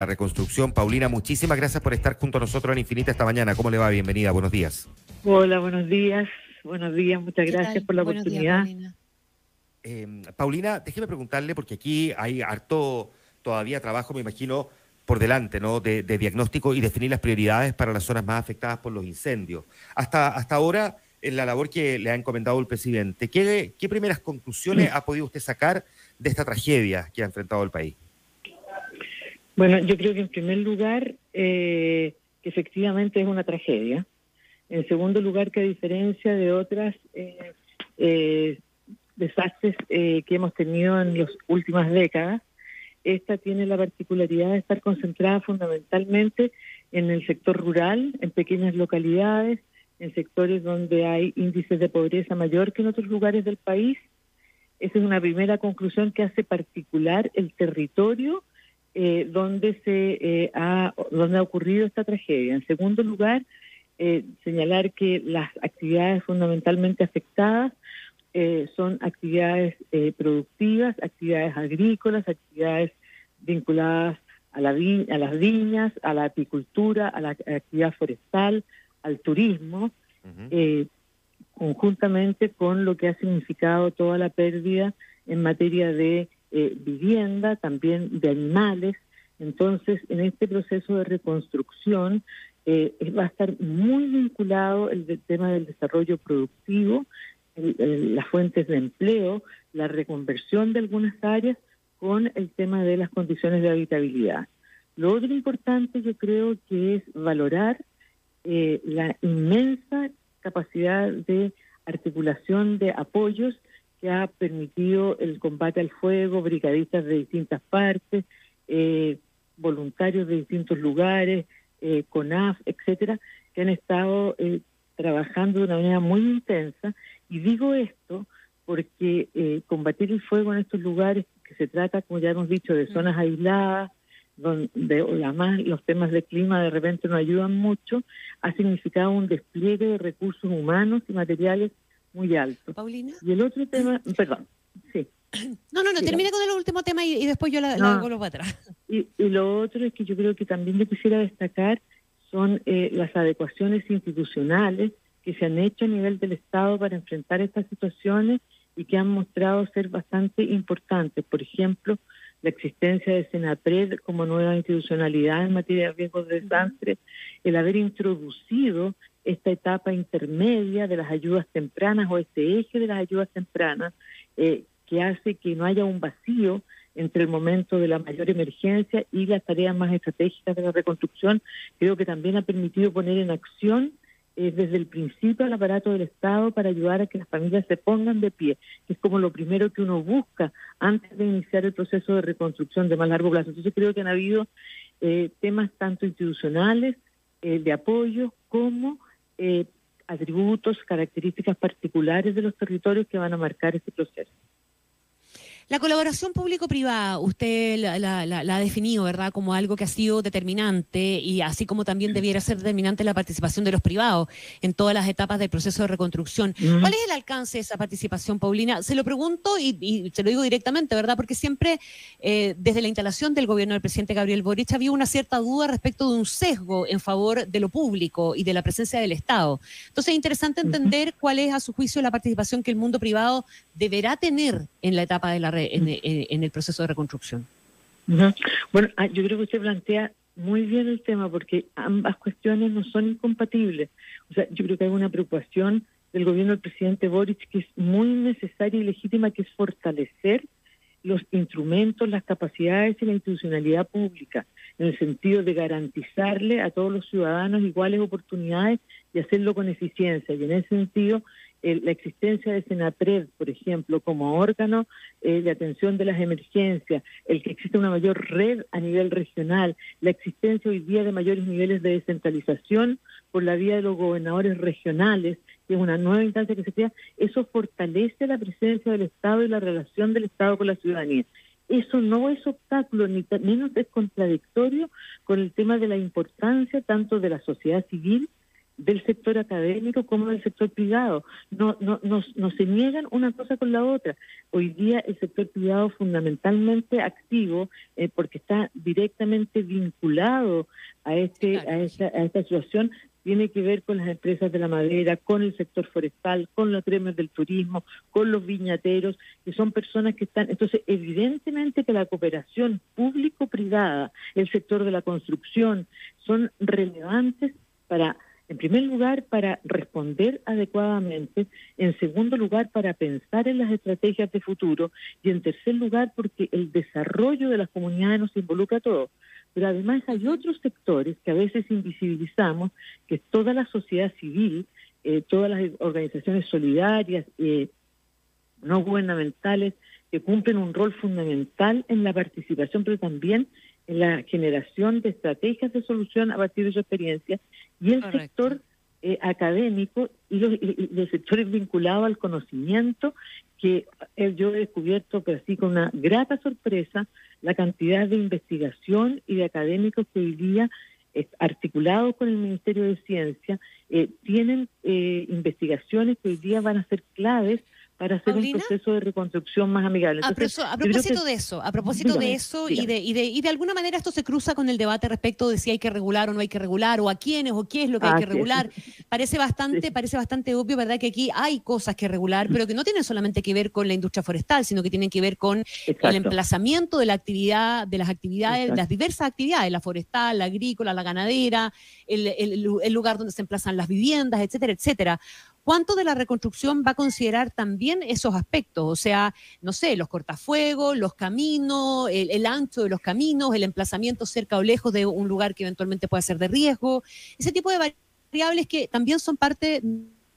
La reconstrucción. Paulina, muchísimas gracias por estar junto a nosotros en Infinita esta mañana. ¿Cómo le va? Bienvenida, buenos días. Hola, buenos días. Buenos días, muchas ¿Qué gracias tal? por la Buenos días, oportunidad. Paulina. Paulina, déjeme preguntarle, porque aquí hay harto todavía trabajo, me imagino, por delante, ¿no? De diagnóstico y definir las prioridades para las zonas más afectadas por los incendios. Hasta ahora, en la labor que le ha encomendado el presidente, ¿qué primeras conclusiones ha podido usted sacar de esta tragedia que ha enfrentado el país? Bueno, yo creo que en primer lugar, que efectivamente es una tragedia. En segundo lugar, que a diferencia de otras eh, desastres que hemos tenido en las últimas décadas, esta tiene la particularidad de estar concentrada fundamentalmente en el sector rural, en pequeñas localidades, en sectores donde hay índices de pobreza mayor que en otros lugares del país. Esa es una primera conclusión que hace particular el territorio donde ha ocurrido esta tragedia. En segundo lugar, señalar que las actividades fundamentalmente afectadas son actividades productivas, actividades agrícolas, actividades vinculadas a las viñas, a la apicultura, a la actividad forestal, al turismo, conjuntamente con lo que ha significado toda la pérdida en materia de vivienda, también de animales. Entonces, en este proceso de reconstrucción va a estar muy vinculado el tema del desarrollo productivo, las fuentes de empleo, la reconversión de algunas áreas con el tema de las condiciones de habitabilidad. Lo otro importante yo creo que es valorar la inmensa capacidad de articulación de apoyos que ha permitido el combate al fuego, brigadistas de distintas partes, voluntarios de distintos lugares, CONAF, etcétera, que han estado trabajando de una manera muy intensa. Y digo esto porque combatir el fuego en estos lugares, que se trata, como ya hemos dicho, de zonas aisladas, donde además los temas de clima de repente no ayudan mucho, ha significado un despliegue de recursos humanos y materiales muy alto. Paulina. Y el otro tema, perdón, sí. No, termine con el último tema y después yo la hago para atrás. Y lo otro es que yo creo que también yo quisiera destacar son las adecuaciones institucionales que se han hecho a nivel del Estado para enfrentar estas situaciones y que han mostrado ser bastante importantes. Por ejemplo, la existencia de Senapred como nueva institucionalidad en materia de riesgos de desastre, el haber introducido esta etapa intermedia de las ayudas tempranas o este eje de las ayudas tempranas, que hace que no haya un vacío entre el momento de la mayor emergencia y las tareas más estratégicas de la reconstrucción. Creo que también ha permitido poner en acción desde el principio al aparato del Estado para ayudar a que las familias se pongan de pie, que es como lo primero que uno busca antes de iniciar el proceso de reconstrucción de más largo plazo. Entonces creo que han habido temas tanto institucionales, de apoyo, como atributos, características particulares de los territorios que van a marcar este proceso. La colaboración público-privada, usted la ha definido, ¿verdad?, como algo que ha sido determinante y así como también debiera ser determinante la participación de los privados en todas las etapas del proceso de reconstrucción. ¿Cuál es el alcance de esa participación, Paulina? Se lo pregunto y se lo digo directamente, ¿verdad?, porque siempre desde la instalación del gobierno del presidente Gabriel Boric había una cierta duda respecto de un sesgo en favor de lo público y de la presencia del Estado. Entonces es interesante entender cuál es, a su juicio, la participación que el mundo privado deberá tener en la etapa de en el proceso de reconstrucción. Bueno, yo creo que usted plantea muy bien el tema porque ambas cuestiones no son incompatibles. O sea, yo creo que hay una preocupación del gobierno del presidente Boric que es muy necesaria y legítima, que es fortalecer los instrumentos, las capacidades y la institucionalidad pública, en el sentido de garantizarle a todos los ciudadanos iguales oportunidades y hacerlo con eficiencia. Y en ese sentido, la existencia de Senapred, por ejemplo, como órgano de atención de las emergencias, el que exista una mayor red a nivel regional, la existencia hoy día de mayores niveles de descentralización por la vía de los gobernadores regionales, que es una nueva instancia que se crea, eso fortalece la presencia del Estado y la relación del Estado con la ciudadanía. Eso no es obstáculo, ni menos es contradictorio con el tema de la importancia tanto de la sociedad civil del sector académico como del sector privado. No se niegan una cosa con la otra. Hoy día el sector privado fundamentalmente activo, porque está directamente vinculado a esta situación, tiene que ver con las empresas de la madera, con el sector forestal, con los gremios del turismo, con los viñateros, que son personas que están... Entonces, evidentemente que la cooperación público-privada, el sector de la construcción, son relevantes para, en primer lugar, para responder adecuadamente, en segundo lugar, para pensar en las estrategias de futuro, y en tercer lugar, porque el desarrollo de las comunidades nos involucra a todos. Pero además hay otros sectores que a veces invisibilizamos, que es toda la sociedad civil, todas las organizaciones solidarias, no gubernamentales, que cumplen un rol fundamental en la participación, pero también en la generación de estrategias de solución a partir de su experiencia, y el sector académico y los sectores vinculados al conocimiento, que yo he descubierto, pero así con una grata sorpresa, la cantidad de investigación y de académicos que hoy día, articulados con el Ministerio de Ciencia, tienen investigaciones que hoy día van a ser claves para hacer Paulina, un proceso de reconstrucción más amigable. Entonces, a propósito de eso, y de alguna manera esto se cruza con el debate respecto de si hay que regular o no hay que regular, o a quiénes o qué es lo que hay que regular. Parece bastante obvio, ¿verdad?, que aquí hay cosas que regular, pero que no tienen solamente que ver con la industria forestal, sino que tienen que ver con el emplazamiento de la actividad, de las actividades, las diversas actividades, la forestal, la agrícola, la ganadera, el lugar donde se emplazan las viviendas, etcétera, etcétera. ¿Cuánto de la reconstrucción va a considerar también esos aspectos? O sea, no sé, los cortafuegos, los caminos, el ancho de los caminos, el emplazamiento cerca o lejos de un lugar que eventualmente pueda ser de riesgo, ese tipo de variables que también son parte,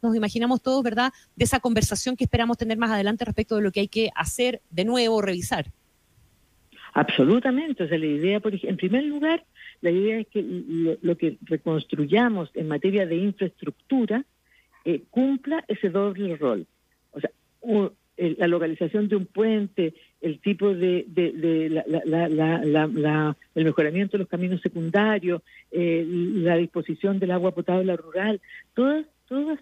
nos imaginamos todos, ¿verdad?, de esa conversación que esperamos tener más adelante respecto de lo que hay que hacer de nuevo, revisar. Absolutamente. O sea, la idea, en primer lugar, la idea es que lo que reconstruyamos en materia de infraestructura cumpla ese doble rol. O sea, la localización de un puente, el tipo de el mejoramiento de los caminos secundarios, la disposición del agua potable rural, todas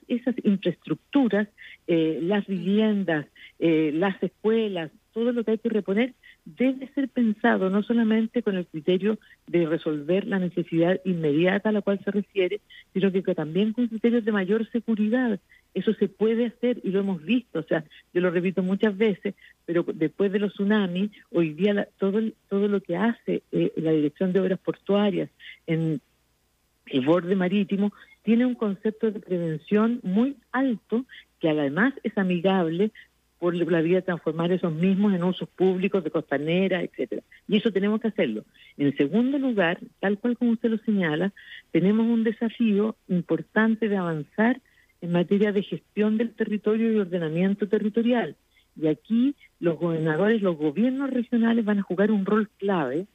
esas infraestructuras, las viviendas, las escuelas, todo lo que hay que reponer debe ser pensado no solamente con el criterio de resolver la necesidad inmediata a la cual se refiere, sino que también con criterios de mayor seguridad. Eso se puede hacer y lo hemos visto. O sea, yo lo repito muchas veces, pero después de los tsunamis, hoy día todo lo que hace la Dirección de Obras Portuarias en el borde marítimo tiene un concepto de prevención muy alto, que además es amigable por la vía de transformar esos mismos en usos públicos de costanera, etcétera. Y eso tenemos que hacerlo. En segundo lugar, tal cual como usted lo señala, tenemos un desafío importante de avanzar en materia de gestión del territorio y ordenamiento territorial. Y aquí los gobernadores, los gobiernos regionales van a jugar un rol clave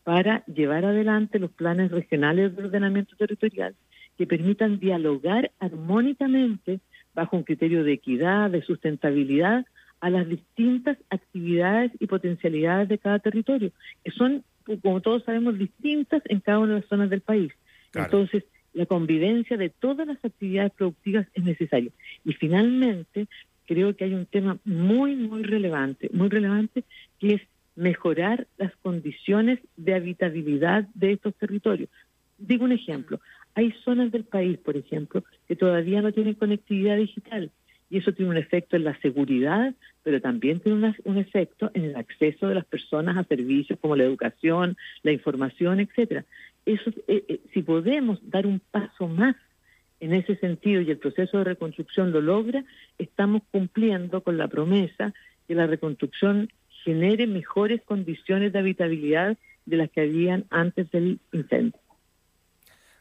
para llevar adelante los planes regionales de ordenamiento territorial que permitan dialogar armónicamente bajo un criterio de equidad, de sustentabilidad, a las distintas actividades y potencialidades de cada territorio, que son, como todos sabemos, distintas en cada una de las zonas del país. Claro. Entonces, la convivencia de todas las actividades productivas es necesaria. Y finalmente, creo que hay un tema muy relevante, que es mejorar las condiciones de habitabilidad de estos territorios. Digo un ejemplo, hay zonas del país, por ejemplo, que todavía no tienen conectividad digital, y eso tiene un efecto en la seguridad, pero también tiene un efecto en el acceso de las personas a servicios como la educación, la información, etcétera. Eso, si podemos dar un paso más en ese sentido y el proceso de reconstrucción lo logra, estamos cumpliendo con la promesa que la reconstrucción genere mejores condiciones de habitabilidad de las que habían antes del incendio.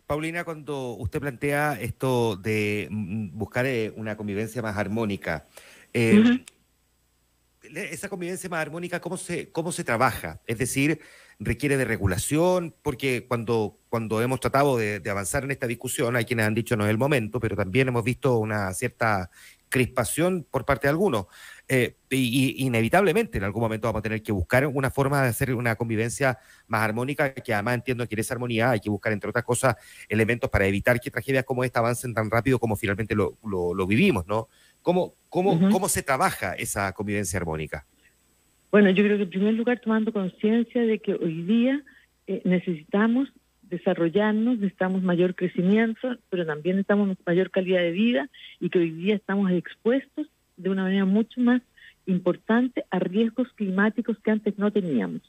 Paulina, cuando usted plantea esto de buscar una convivencia más armónica, esa convivencia más armónica, ¿cómo se trabaja? Es decir, ¿requiere de regulación? Porque cuando hemos tratado de avanzar en esta discusión, hay quienes han dicho no es el momento, pero también hemos visto una cierta crispación por parte de algunos. Y inevitablemente en algún momento vamos a tener que buscar una forma de hacer una convivencia más armónica, que además entiendo que en esa armonía hay que buscar, entre otras cosas, elementos para evitar que tragedias como esta avancen tan rápido como finalmente lo vivimos, ¿no? ¿Cómo se trabaja esa convivencia armónica? Bueno, yo creo que en primer lugar tomando conciencia de que hoy día necesitamos desarrollarnos, necesitamos mayor crecimiento, pero también necesitamos mayor calidad de vida, y que hoy día estamos expuestos de una manera mucho más importante a riesgos climáticos que antes no teníamos,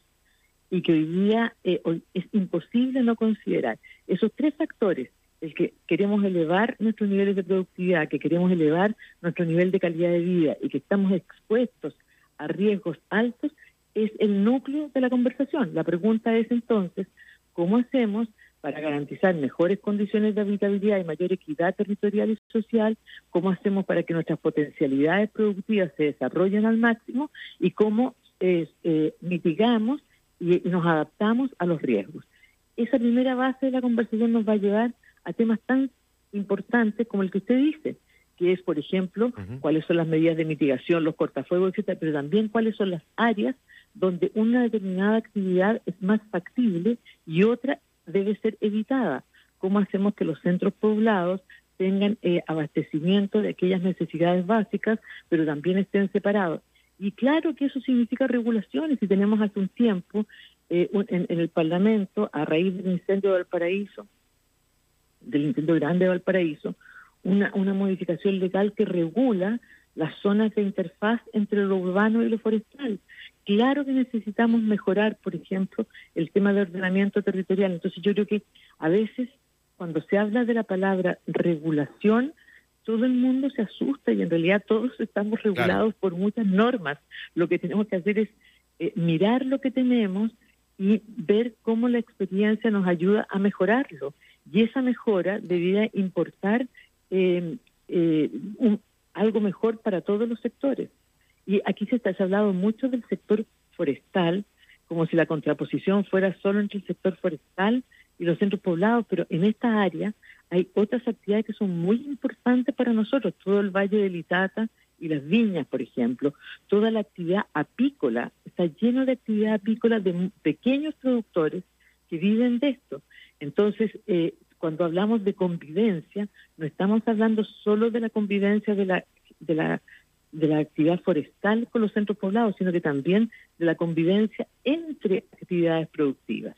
y que hoy día hoy es imposible no considerar esos tres factores: el que queremos elevar nuestros niveles de productividad, que queremos elevar nuestro nivel de calidad de vida y que estamos expuestos a riesgos altos, es el núcleo de la conversación. La pregunta es entonces, ¿cómo hacemos para garantizar mejores condiciones de habitabilidad y mayor equidad territorial y social? ¿Cómo hacemos para que nuestras potencialidades productivas se desarrollen al máximo? ¿Y cómo mitigamos y nos adaptamos a los riesgos? Esa primera base de la conversación nos va a llevar a temas tan importantes como el que usted dice, que es, por ejemplo, cuáles son las medidas de mitigación, los cortafuegos, etcétera, pero también cuáles son las áreas donde una determinada actividad es más factible y otra debe ser evitada. ¿Cómo hacemos que los centros poblados tengan abastecimiento de aquellas necesidades básicas, pero también estén separados? Y claro que eso significa regulaciones, y tenemos hace un tiempo en el Parlamento, a raíz del incendio de Valparaíso, del incendio grande de Valparaíso, una modificación legal que regula las zonas de interfaz entre lo urbano y lo forestal. Claro que necesitamos mejorar, por ejemplo, el tema de ordenamiento territorial. Entonces yo creo que a veces cuando se habla de la palabra regulación, todo el mundo se asusta, y en realidad todos estamos regulados por muchas normas. Lo que tenemos que hacer es mirar lo que tenemos y ver cómo la experiencia nos ayuda a mejorarlo. Y esa mejora debería importar algo mejor para todos los sectores. Y aquí se ha hablado mucho del sector forestal, como si la contraposición fuera solo entre el sector forestal y los centros poblados, pero en esta área hay otras actividades que son muy importantes para nosotros: todo el Valle del Itata y las viñas, por ejemplo, toda la actividad apícola, está lleno de actividad apícola de pequeños productores que viven de esto. Entonces, cuando hablamos de convivencia, no estamos hablando solo de la convivencia de la actividad forestal con los centros poblados, sino que también de la convivencia entre actividades productivas.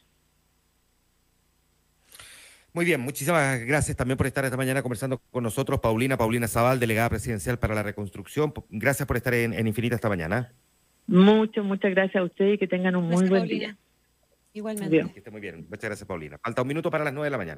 Muy bien, muchísimas gracias también por estar esta mañana conversando con nosotros, Paulina Zabal, delegada presidencial para la reconstrucción. Gracias por estar en Infinita esta mañana. Muchas gracias a ustedes y que tengan un muy buen Paulina. día. Igualmente. Que esté muy bien. Muchas gracias, Paulina. Falta un minuto para las 9 de la mañana.